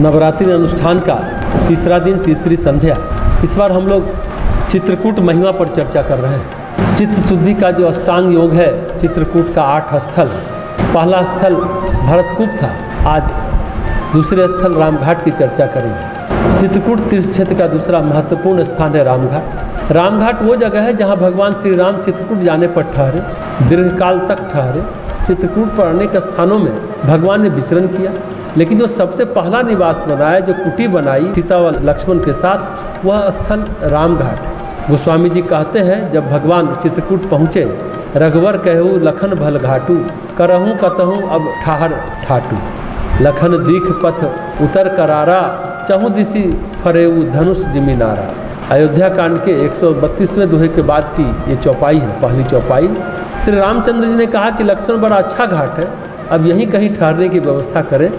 नवरात्रि अनुष्ठान का तीसरा दिन, तीसरी संध्या। इस बार हम लोग चित्रकूट महिमा पर चर्चा कर रहे हैं। चित्त शुद्धि का जो अष्टांग योग है, चित्रकूट का 8 स्थल। पहला स्थल भरतकूप था, आज दूसरे स्थल रामघाट की चर्चा करेंगे। चित्रकूट तीर्थ क्षेत्र का दूसरा महत्वपूर्ण स्थान है रामघाट। रामघाट वो जगह है जहाँ भगवान श्री राम चित्रकूट जाने पर ठहरे, दीर्घकाल तक ठहरे। चित्रकूट पर अनेक स्थानों में भगवान ने विचरण किया, लेकिन जो सबसे पहला निवास बनाया, जो कुटी बनाई सीता व लक्ष्मण के साथ, वह स्थल रामघाट। गोस्वामी जी कहते हैं, जब भगवान चित्रकूट पहुँचे, रघुवर कहूँ लखन भल घाटू, करहूँ कतहूँ अब ठाहर ठाटू। लखन दीख पथ उतर करारा, चहु दिशि फरेऊ धनुष जिमिनारा। अयोध्या कांड के 132वें दोहे के बाद की ये चौपाई है, पहली चौपाई। श्री रामचंद्र जी ने कहा कि लक्ष्मण बड़ा अच्छा घाट है, अब यहीं कहीं ठहरने की व्यवस्था करें।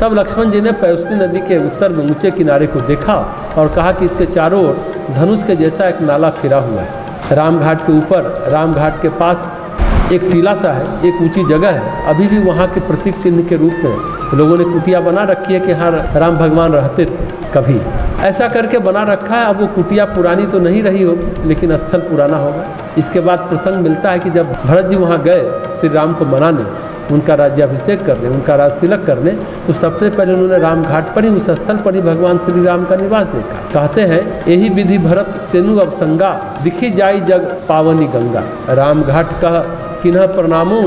तब लक्ष्मण जी ने पयोस्नी नदी के उत्तर में ऊंचे किनारे को देखा और कहा कि इसके चारों ओर धनुष के जैसा एक नाला फिरा हुआ है। रामघाट के ऊपर, रामघाट के पास एक टीला सा है, एक ऊंची जगह है। अभी भी वहाँ के प्रतीक चिन्ह के रूप में लोगों ने कुटिया बना रखी है कि हाँ राम भगवान रहते थे कभी, ऐसा करके बना रखा है। अब वो कुटिया पुरानी तो नहीं रही होगी, लेकिन स्थल पुराना होगा। इसके बाद प्रसंग मिलता है कि जब भरत जी वहाँ गए श्री राम को मनाने, उनका राज्याभिषेक करने, उनका राज तिलक करने, तो सबसे पहले उन्होंने रामघाट पर ही, उस स्थल पर ही भगवान श्री राम का निवास देखा। कहते हैं, यही विधि भरत सेनु अब संगा, दिखी जाई जग पावनी गंगा। रामघाट कह किन्ह प्रणामू,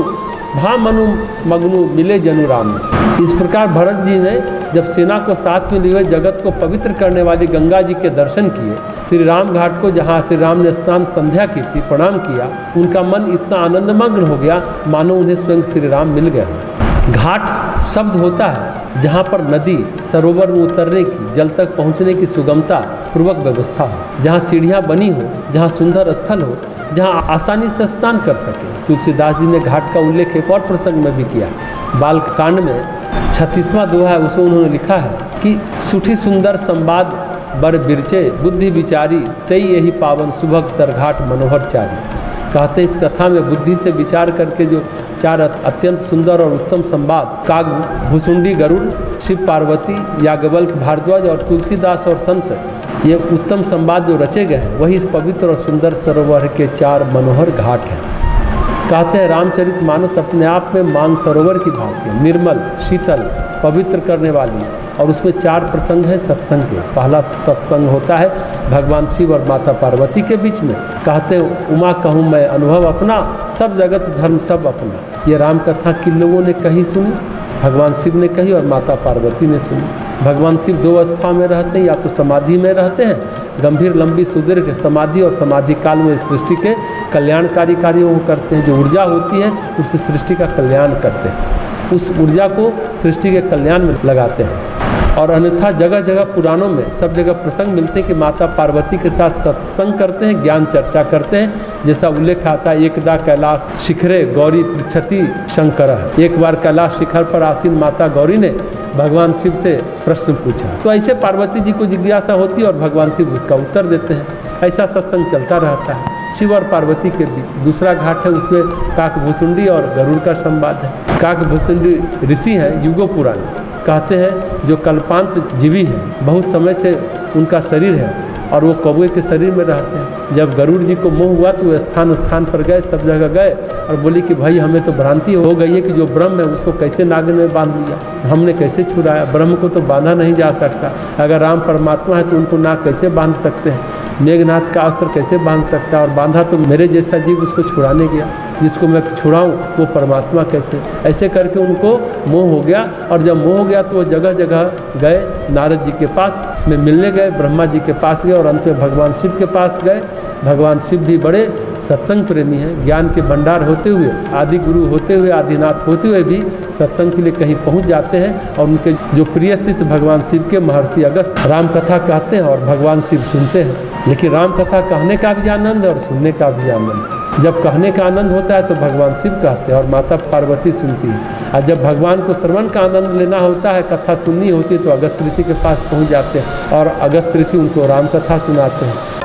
भा मनु मगनु मिले जनु राम। इस प्रकार भरत जी ने जब सेना को साथ में लिए जगत को पवित्र करने वाली गंगा जी के दर्शन किए, श्री राम घाट को जहाँ श्री राम ने स्नान संध्या की थी, प्रणाम किया, उनका मन इतना आनंदमग्न हो गया मानो उन्हें स्वयं श्री राम मिल गए। घाट शब्द होता है जहाँ पर नदी सरोवर में उतरने की, जल तक पहुँचने की सुगमता पूर्वक व्यवस्था हो, जहाँ सीढ़ियाँ बनी हो, जहाँ सुंदर स्थल हो, जहाँ आसानी से स्नान कर सके। तुलसीदास जी ने घाट का उल्लेख एक और प्रसंग में भी किया। बाल कांड में 36वां दोहा है, उसमें उन्होंने लिखा है कि सुठी सुंदर संवाद बर बिरचे, बुद्धि विचारी तई यही पावन सुभग सरघाट मनोहर चारी। कहते इस कथा में बुद्धि से विचार करके जो 4 अत्यंत सुंदर और उत्तम संवाद, काग भुसुंडी गरुड़, शिव पार्वती, याज्ञवल्क्य भारद्वाज और तुलसीदास और संत, ये उत्तम संवाद जो रचे गए हैं, वही इस पवित्र और सुंदर सरोवर के 4 मनोहर घाट हैं। कहते हैं रामचरित मानस अपने आप में मानसरोवर की भांति निर्मल, शीतल, पवित्र करने वाली, और उसमें 4 प्रसंग है सत्संग के। पहला सत्संग होता है भगवान शिव और माता पार्वती के बीच में। कहते उमा कहूँ मैं अनुभव अपना, सब जगत धर्म सब अपना। ये राम कथा किन लोगों ने कही सुनी? भगवान शिव ने कही और माता पार्वती ने सुनी। भगवान शिव 2 अवस्था में रहते हैं, या तो समाधि में रहते हैं, गंभीर लंबी सुदीर्घ समाधि, और समाधि काल में सृष्टि के कल्याणकारी कार्यों को करते हैं। जो ऊर्जा होती है उससे सृष्टि का कल्याण करते हैं, उस ऊर्जा को सृष्टि के कल्याण में लगाते हैं। और अन्यथा जगह जगह पुराणों में सब जगह प्रसंग मिलते हैं कि माता पार्वती के साथ सत्संग करते हैं, ज्ञान चर्चा करते हैं। जैसा उल्लेख आता है, एकदा कैलाश शिखरे गौरी पृच्छति शंकर। एक बार कैलाश शिखर पर आसीन माता गौरी ने भगवान शिव से प्रश्न पूछा, तो ऐसे पार्वती जी को जिज्ञासा होती है और भगवान शिव उसका उत्तर देते हैं। ऐसा सत्संग चलता रहता है शिव और पार्वती के बीच। दूसरा घाट है, उसमें काकभुसुंडी और गरुड़ का संवाद है। काकभुसुंडी ऋषि हैं, युगो पुराण। कहते हैं जो कल्पांत जीवी है, बहुत समय से उनका शरीर है और वो कौवे के शरीर में रहते हैं। जब गरुड़ जी को मोह हुआ तो वे स्थान स्थान पर गए, सब जगह गए और बोली कि भाई हमें तो भ्रांति हो गई है कि जो ब्रह्म है उसको कैसे नाग ने बांध लिया, हमने कैसे छुड़ाया। ब्रह्म को तो बांधा नहीं जा सकता। अगर राम परमात्मा है तो उनको नाग कैसे बांध सकते हैं, मेघनाथ का अस्त्र कैसे बांध सकता है, और बांधा तो मेरे जैसा जीव उसको छुड़ाने गया, जिसको मैं छुड़ाऊँ वो परमात्मा कैसे। ऐसे करके उनको मोह हो गया, और जब मोह हो गया तो वो जगह जगह गए, नारद जी के पास में मिलने गए, ब्रह्मा जी के पास गए और अंत में भगवान शिव के पास गए। भगवान शिव भी बड़े सत्संग प्रेमी हैं। ज्ञान के भंडार होते हुए, आदि गुरु होते हुए, आदिनाथ होते हुए भी सत्संग के लिए कहीं पहुंच जाते हैं। और उनके जो प्रिय शिष्य भगवान शिव के महर्षि अगस्त राम कथा कहते हैं और भगवान शिव सुनते हैं। लेकिन राम कथा कहने का भी आनंद है और सुनने का भी आनंद। जब कहने का आनंद होता है तो भगवान शिव कहते हैं और माता पार्वती सुनती है। और जब भगवान को श्रवण का आनंद लेना होता है, कथा सुननी होती है, तो अगस्त ऋषि के पास पहुंच जाते हैं और अगस्त ऋषि उनको राम कथा सुनाते हैं।